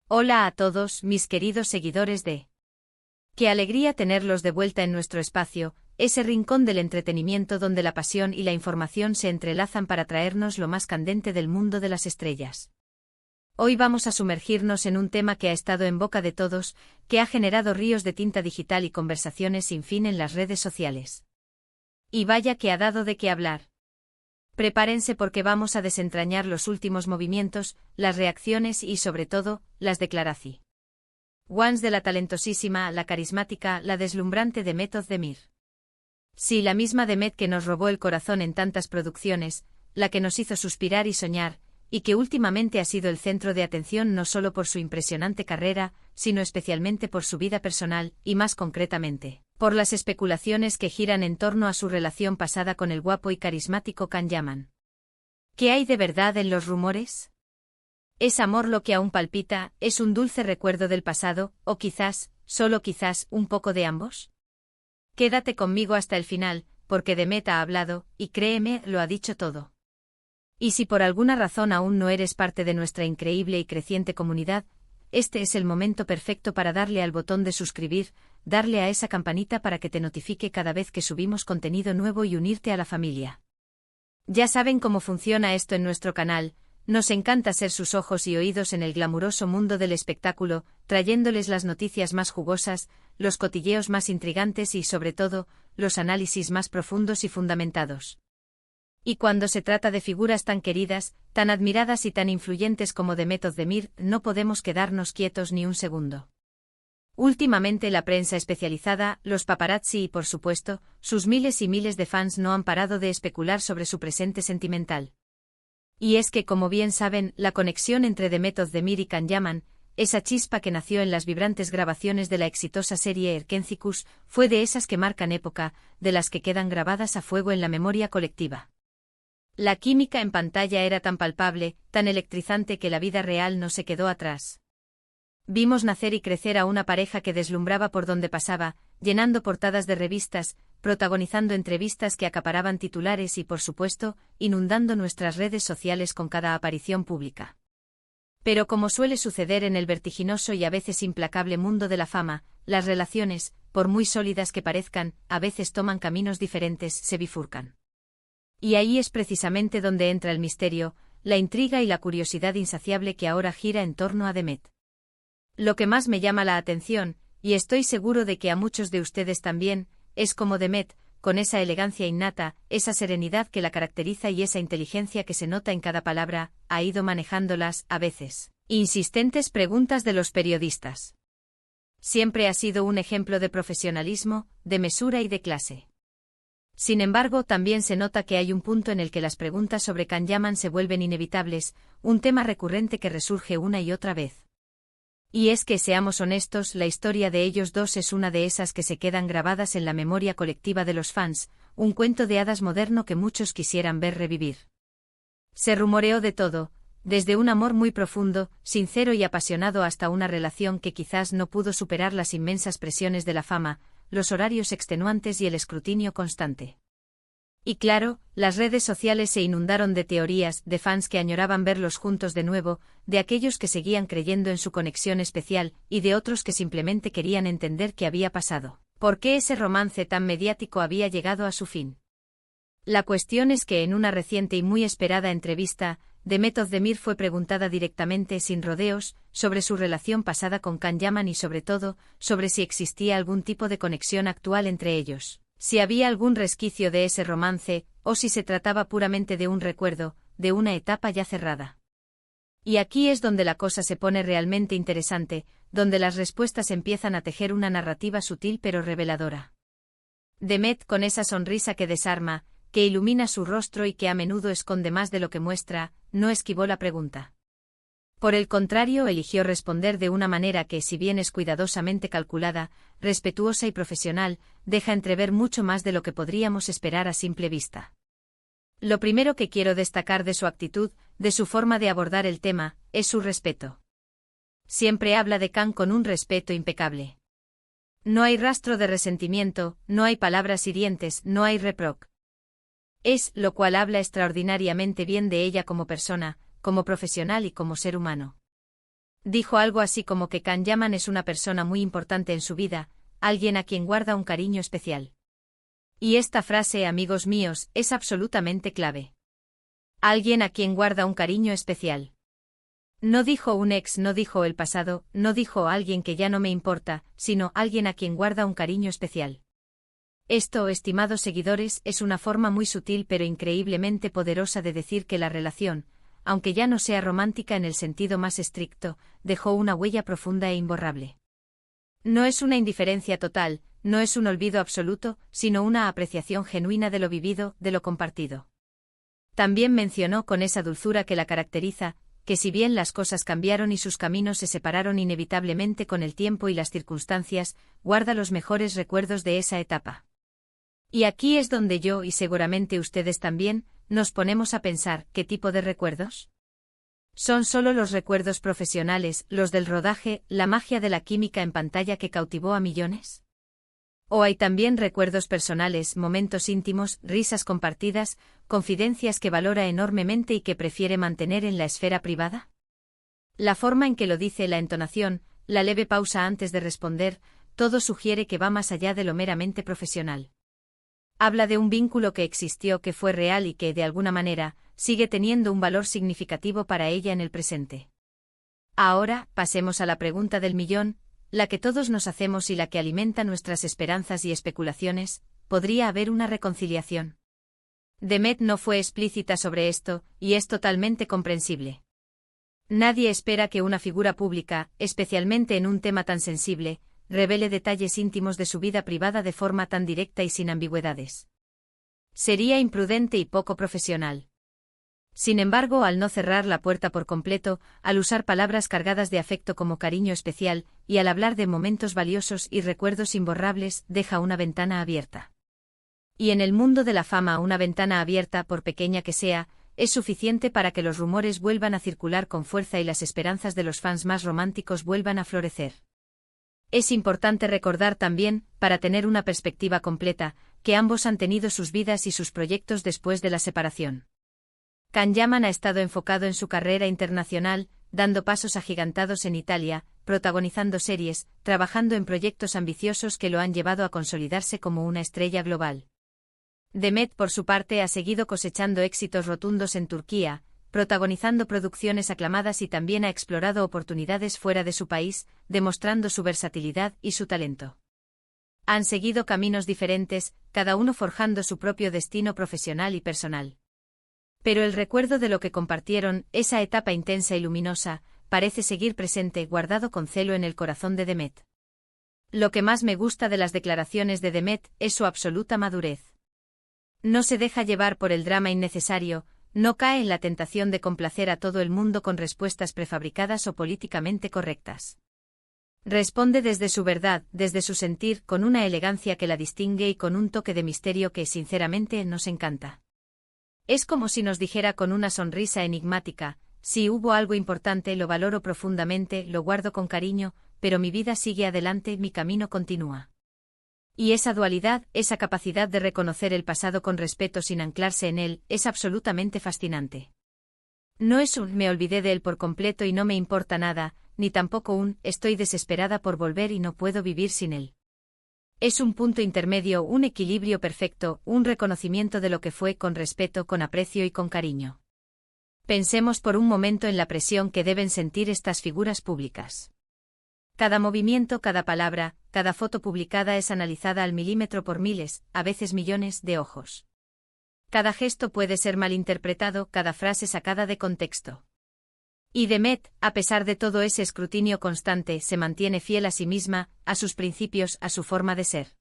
Hola a todos, mis queridos seguidores de... Qué alegría tenerlos de vuelta en nuestro espacio, ese rincón del entretenimiento donde la pasión y la información se entrelazan para traernos lo más candente del mundo de las estrellas. Hoy vamos a sumergirnos en un tema que ha estado en boca de todos, que ha generado ríos de tinta digital y conversaciones sin fin en las redes sociales. Y vaya que ha dado de qué hablar. Prepárense porque vamos a desentrañar los últimos movimientos, las reacciones y, sobre todo, las declaraciones de la talentosísima, la carismática, la deslumbrante Demet Özdemir. Sí, la misma Demet que nos robó el corazón en tantas producciones, la que nos hizo suspirar y soñar, y que últimamente ha sido el centro de atención no solo por su impresionante carrera, sino especialmente por su vida personal, y más concretamente, por las especulaciones que giran en torno a su relación pasada con el guapo y carismático Can Yaman. ¿Qué hay de verdad en los rumores? ¿Es amor lo que aún palpita, es un dulce recuerdo del pasado, o quizás, solo quizás, un poco de ambos? Quédate conmigo hasta el final, porque Demet ha hablado, y créeme, lo ha dicho todo. Y si por alguna razón aún no eres parte de nuestra increíble y creciente comunidad, este es el momento perfecto para darle al botón de suscribir, darle a esa campanita para que te notifique cada vez que subimos contenido nuevo y unirte a la familia. Ya saben cómo funciona esto en nuestro canal, nos encanta ser sus ojos y oídos en el glamuroso mundo del espectáculo, trayéndoles las noticias más jugosas, los cotilleos más intrigantes y, sobre todo, los análisis más profundos y fundamentados. Y cuando se trata de figuras tan queridas, tan admiradas y tan influyentes como Demet Özdemir, no podemos quedarnos quietos ni un segundo. Últimamente la prensa especializada, los paparazzi y por supuesto, sus miles y miles de fans no han parado de especular sobre su presente sentimental. Y es que, como bien saben, la conexión entre Demet Özdemir y Can Yaman, esa chispa que nació en las vibrantes grabaciones de la exitosa serie Erkencikus, fue de esas que marcan época, de las que quedan grabadas a fuego en la memoria colectiva. La química en pantalla era tan palpable, tan electrizante que la vida real no se quedó atrás. Vimos nacer y crecer a una pareja que deslumbraba por donde pasaba, llenando portadas de revistas, protagonizando entrevistas que acaparaban titulares y, por supuesto, inundando nuestras redes sociales con cada aparición pública. Pero como suele suceder en el vertiginoso y a veces implacable mundo de la fama, las relaciones, por muy sólidas que parezcan, a veces toman caminos diferentes, se bifurcan. Y ahí es precisamente donde entra el misterio, la intriga y la curiosidad insaciable que ahora gira en torno a Demet. Lo que más me llama la atención, y estoy seguro de que a muchos de ustedes también, es cómo Demet, con esa elegancia innata, esa serenidad que la caracteriza y esa inteligencia que se nota en cada palabra, ha ido manejando las, a veces, insistentes preguntas de los periodistas. Siempre ha sido un ejemplo de profesionalismo, de mesura y de clase. Sin embargo, también se nota que hay un punto en el que las preguntas sobre Can Yaman se vuelven inevitables, un tema recurrente que resurge una y otra vez. Y es que, seamos honestos, la historia de ellos dos es una de esas que se quedan grabadas en la memoria colectiva de los fans, un cuento de hadas moderno que muchos quisieran ver revivir. Se rumoreó de todo, desde un amor muy profundo, sincero y apasionado hasta una relación que quizás no pudo superar las inmensas presiones de la fama, los horarios extenuantes y el escrutinio constante. Y claro, las redes sociales se inundaron de teorías, de fans que añoraban verlos juntos de nuevo, de aquellos que seguían creyendo en su conexión especial, y de otros que simplemente querían entender qué había pasado, por qué ese romance tan mediático había llegado a su fin. La cuestión es que en una reciente y muy esperada entrevista, Demet Özdemir fue preguntada directamente, sin rodeos, sobre su relación pasada con Can Yaman y sobre todo, sobre si existía algún tipo de conexión actual entre ellos, si había algún resquicio de ese romance, o si se trataba puramente de un recuerdo, de una etapa ya cerrada. Y aquí es donde la cosa se pone realmente interesante, donde las respuestas empiezan a tejer una narrativa sutil pero reveladora. Demet, con esa sonrisa que desarma, que ilumina su rostro y que a menudo esconde más de lo que muestra, no esquivó la pregunta. Por el contrario, eligió responder de una manera que, si bien es cuidadosamente calculada, respetuosa y profesional, deja entrever mucho más de lo que podríamos esperar a simple vista. Lo primero que quiero destacar de su actitud, de su forma de abordar el tema, es su respeto. Siempre habla de Can con un respeto impecable. No hay rastro de resentimiento, no hay palabras hirientes, no hay reproch. Es, lo cual habla extraordinariamente bien de ella como persona, como profesional y como ser humano. Dijo algo así como que Can Yaman es una persona muy importante en su vida, alguien a quien guarda un cariño especial. Y esta frase, amigos míos, es absolutamente clave. Alguien a quien guarda un cariño especial. No dijo un ex, no dijo el pasado, no dijo alguien que ya no me importa, sino alguien a quien guarda un cariño especial. Esto, estimados seguidores, es una forma muy sutil pero increíblemente poderosa de decir que la relación, aunque ya no sea romántica en el sentido más estricto, dejó una huella profunda e imborrable. No es una indiferencia total, no es un olvido absoluto, sino una apreciación genuina de lo vivido, de lo compartido. También mencionó con esa dulzura que la caracteriza, que si bien las cosas cambiaron y sus caminos se separaron inevitablemente con el tiempo y las circunstancias, guarda los mejores recuerdos de esa etapa. Y aquí es donde yo, y seguramente ustedes también, nos ponemos a pensar, ¿qué tipo de recuerdos? ¿Son solo los recuerdos profesionales, los del rodaje, la magia de la química en pantalla que cautivó a millones? ¿O hay también recuerdos personales, momentos íntimos, risas compartidas, confidencias que valora enormemente y que prefiere mantener en la esfera privada? La forma en que lo dice, la entonación, la leve pausa antes de responder, todo sugiere que va más allá de lo meramente profesional. Habla de un vínculo que existió, que fue real y que, de alguna manera, sigue teniendo un valor significativo para ella en el presente. Ahora, pasemos a la pregunta del millón, la que todos nos hacemos y la que alimenta nuestras esperanzas y especulaciones: ¿podría haber una reconciliación? Demet no fue explícita sobre esto, y es totalmente comprensible. Nadie espera que una figura pública, especialmente en un tema tan sensible, revele detalles íntimos de su vida privada de forma tan directa y sin ambigüedades. Sería imprudente y poco profesional. Sin embargo, al no cerrar la puerta por completo, al usar palabras cargadas de afecto como cariño especial, y al hablar de momentos valiosos y recuerdos imborrables, deja una ventana abierta. Y en el mundo de la fama, una ventana abierta, por pequeña que sea, es suficiente para que los rumores vuelvan a circular con fuerza y las esperanzas de los fans más románticos vuelvan a florecer. Es importante recordar también, para tener una perspectiva completa, que ambos han tenido sus vidas y sus proyectos después de la separación. Can Yaman ha estado enfocado en su carrera internacional, dando pasos agigantados en Italia, protagonizando series, trabajando en proyectos ambiciosos que lo han llevado a consolidarse como una estrella global. Demet, por su parte, ha seguido cosechando éxitos rotundos en Turquía, protagonizando producciones aclamadas, y también ha explorado oportunidades fuera de su país, demostrando su versatilidad y su talento. Han seguido caminos diferentes, cada uno forjando su propio destino profesional y personal. Pero el recuerdo de lo que compartieron, esa etapa intensa y luminosa, parece seguir presente, guardado con celo en el corazón de Demet. Lo que más me gusta de las declaraciones de Demet es su absoluta madurez. No se deja llevar por el drama innecesario, no cae en la tentación de complacer a todo el mundo con respuestas prefabricadas o políticamente correctas. Responde desde su verdad, desde su sentir, con una elegancia que la distingue y con un toque de misterio que, sinceramente, nos encanta. Es como si nos dijera con una sonrisa enigmática: si hubo algo importante, lo valoro profundamente, lo guardo con cariño, pero mi vida sigue adelante, mi camino continúa. Y esa dualidad, esa capacidad de reconocer el pasado con respeto sin anclarse en él, es absolutamente fascinante. No es un «me olvidé de él por completo y no me importa nada», ni tampoco un «estoy desesperada por volver y no puedo vivir sin él». Es un punto intermedio, un equilibrio perfecto, un reconocimiento de lo que fue con respeto, con aprecio y con cariño. Pensemos por un momento en la presión que deben sentir estas figuras públicas. Cada movimiento, cada palabra, cada foto publicada es analizada al milímetro por miles, a veces millones, de ojos. Cada gesto puede ser malinterpretado, cada frase sacada de contexto. Y Demet, a pesar de todo ese escrutinio constante, se mantiene fiel a sí misma, a sus principios, a su forma de ser.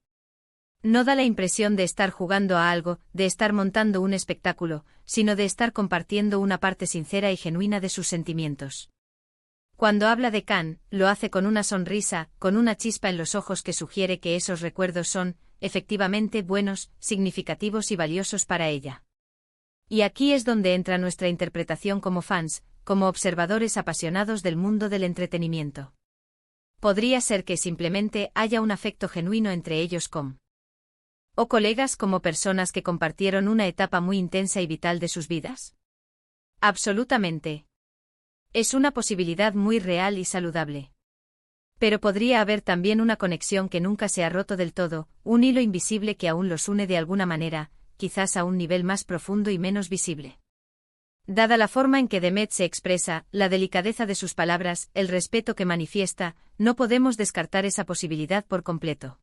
No da la impresión de estar jugando a algo, de estar montando un espectáculo, sino de estar compartiendo una parte sincera y genuina de sus sentimientos. Cuando habla de Can, lo hace con una sonrisa, con una chispa en los ojos que sugiere que esos recuerdos son, efectivamente, buenos, significativos y valiosos para ella. Y aquí es donde entra nuestra interpretación como fans, como observadores apasionados del mundo del entretenimiento. Podría ser que simplemente haya un afecto genuino entre ellos o colegas, como personas que compartieron una etapa muy intensa y vital de sus vidas. Absolutamente. Es una posibilidad muy real y saludable. Pero podría haber también una conexión que nunca se ha roto del todo, un hilo invisible que aún los une de alguna manera, quizás a un nivel más profundo y menos visible. Dada la forma en que Demet se expresa, la delicadeza de sus palabras, el respeto que manifiesta, no podemos descartar esa posibilidad por completo.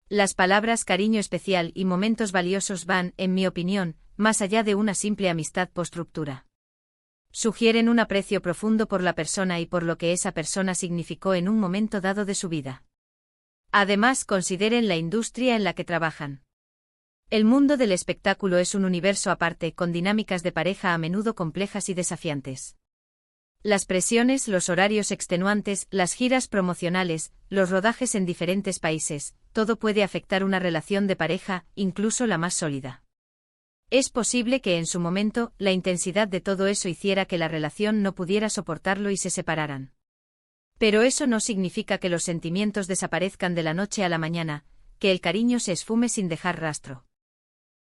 Las palabras cariño especial y momentos valiosos van, en mi opinión, más allá de una simple amistad post-ruptura. Sugieren un aprecio profundo por la persona y por lo que esa persona significó en un momento dado de su vida. Además, consideren la industria en la que trabajan. El mundo del espectáculo es un universo aparte, con dinámicas de pareja a menudo complejas y desafiantes. Las presiones, los horarios extenuantes, las giras promocionales, los rodajes en diferentes países, todo puede afectar una relación de pareja, incluso la más sólida. Es posible que en su momento, la intensidad de todo eso hiciera que la relación no pudiera soportarlo y se separaran. Pero eso no significa que los sentimientos desaparezcan de la noche a la mañana, que el cariño se esfume sin dejar rastro.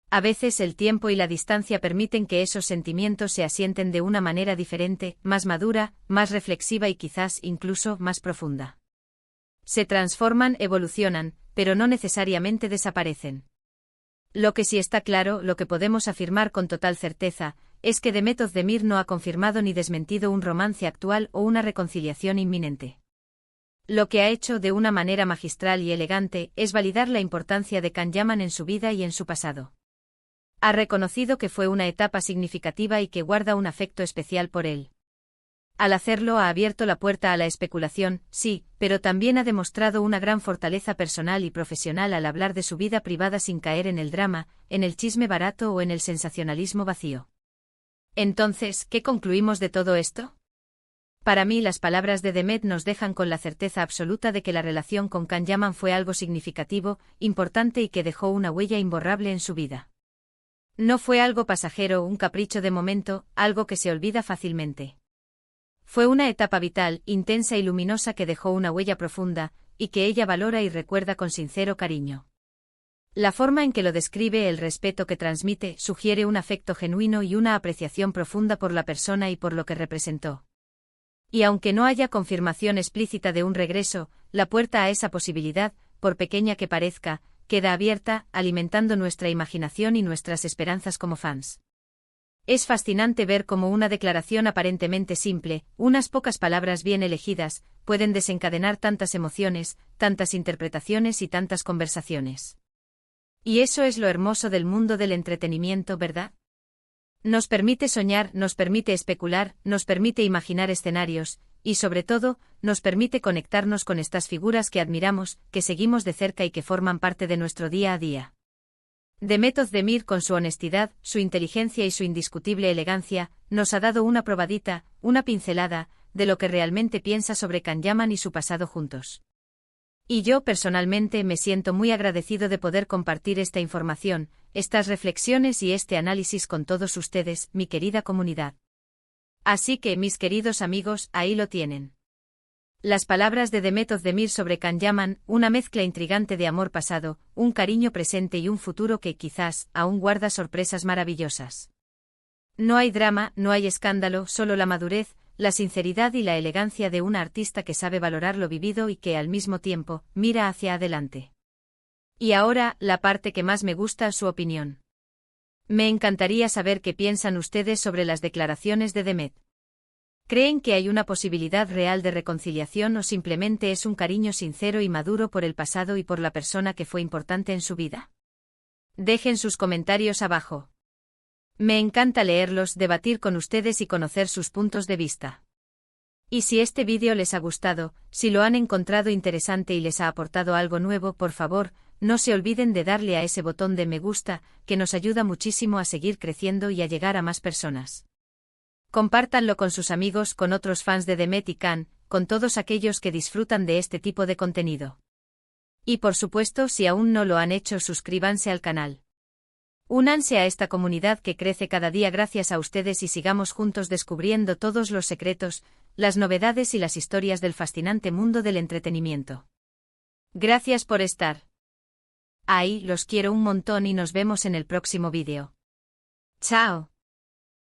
A veces el tiempo y la distancia permiten que esos sentimientos se asienten de una manera diferente, más madura, más reflexiva y quizás incluso más profunda. Se transforman, evolucionan, pero no necesariamente desaparecen. Lo que sí está claro, lo que podemos afirmar con total certeza, es que Demet Özdemir no ha confirmado ni desmentido un romance actual o una reconciliación inminente. Lo que ha hecho de una manera magistral y elegante es validar la importancia de Can Yaman en su vida y en su pasado. Ha reconocido que fue una etapa significativa y que guarda un afecto especial por él. Al hacerlo ha abierto la puerta a la especulación, sí, pero también ha demostrado una gran fortaleza personal y profesional al hablar de su vida privada sin caer en el drama, en el chisme barato o en el sensacionalismo vacío. Entonces, ¿qué concluimos de todo esto? Para mí las palabras de Demet nos dejan con la certeza absoluta de que la relación con Can Yaman fue algo significativo, importante y que dejó una huella imborrable en su vida. No fue algo pasajero, un capricho de momento, algo que se olvida fácilmente. Fue una etapa vital, intensa y luminosa que dejó una huella profunda, y que ella valora y recuerda con sincero cariño. La forma en que lo describe, el respeto que transmite, sugiere un afecto genuino y una apreciación profunda por la persona y por lo que representó. Y aunque no haya confirmación explícita de un regreso, la puerta a esa posibilidad, por pequeña que parezca, queda abierta, alimentando nuestra imaginación y nuestras esperanzas como fans. Es fascinante ver cómo una declaración aparentemente simple, unas pocas palabras bien elegidas, pueden desencadenar tantas emociones, tantas interpretaciones y tantas conversaciones. Y eso es lo hermoso del mundo del entretenimiento, ¿verdad? Nos permite soñar, nos permite especular, nos permite imaginar escenarios, y sobre todo, nos permite conectarnos con estas figuras que admiramos, que seguimos de cerca y que forman parte de nuestro día a día. Demet Özdemir, con su honestidad, su inteligencia y su indiscutible elegancia, nos ha dado una probadita, una pincelada, de lo que realmente piensa sobre Can Yaman y su pasado juntos. Y yo personalmente me siento muy agradecido de poder compartir esta información, estas reflexiones y este análisis con todos ustedes, mi querida comunidad. Así que, mis queridos amigos, ahí lo tienen. Las palabras de Demet Özdemir sobre Can Yaman, una mezcla intrigante de amor pasado, un cariño presente y un futuro que quizás aún guarda sorpresas maravillosas. No hay drama, no hay escándalo, solo la madurez, la sinceridad y la elegancia de una artista que sabe valorar lo vivido y que al mismo tiempo mira hacia adelante. Y ahora, la parte que más me gusta, su opinión. Me encantaría saber qué piensan ustedes sobre las declaraciones de Demet. ¿Creen que hay una posibilidad real de reconciliación o simplemente es un cariño sincero y maduro por el pasado y por la persona que fue importante en su vida? Dejen sus comentarios abajo. Me encanta leerlos, debatir con ustedes y conocer sus puntos de vista. Y si este vídeo les ha gustado, si lo han encontrado interesante y les ha aportado algo nuevo, por favor, no se olviden de darle a ese botón de me gusta, que nos ayuda muchísimo a seguir creciendo y a llegar a más personas. Compártanlo con sus amigos, con otros fans de Demet y Can, con todos aquellos que disfrutan de este tipo de contenido. Y por supuesto, si aún no lo han hecho, suscríbanse al canal. Únanse a esta comunidad que crece cada día gracias a ustedes y sigamos juntos descubriendo todos los secretos, las novedades y las historias del fascinante mundo del entretenimiento. Gracias por estar ahí, los quiero un montón y nos vemos en el próximo vídeo. ¡Chao!